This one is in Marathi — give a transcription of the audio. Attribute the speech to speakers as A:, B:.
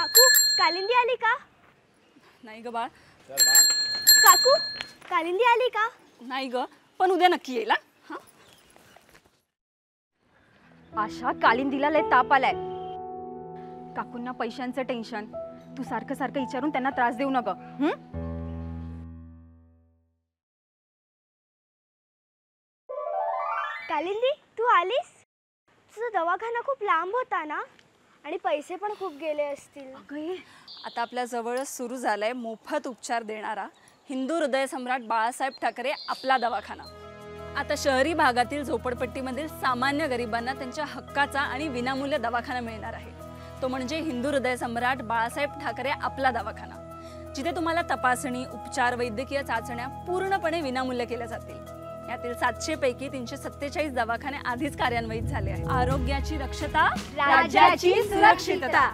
A: काकू कालिंदी आली का?
B: नाही ग बाळ.
A: काकू कालिंदी आली का?
B: नाही ग, पण उद्या नक्की येईल. हा आशा, कालिंदीला लय ताप आलाय. काकूंना पैशांचं टेन्शन. तू सारखं सारखं विचारून त्यांना त्रास देऊ नका.
A: कालिंदी तू आलीस? तुझा दवाखाना खूप लांब होता ना आणि पैसे पण खूप गेले असतील.
B: आता आपल्या जवळच सुरू झालाय मोफत उपचार देणारा हिंदू हृदय सम्राट बाळासाहेब ठाकरे आपला दवाखाना. आता शहरी भागातील झोपडपट्टीमधील सामान्य गरिबांना त्यांच्या हक्काचा आणि विनामूल्य दवाखाना मिळणार आहे. तो म्हणजे हिंदू हृदय सम्राट बाळासाहेब ठाकरे आपला दवाखाना, जिथे तुम्हाला तपासणी, उपचार, वैद्यकीय चाचण्या पूर्णपणे विनामूल्य केल्या जातील. यातील 700 पैकी 347 दवाखाने आधीच कार्यान्वित झाले आहेत. आरोग्याची रक्षता, राज्याची सुरक्षितता.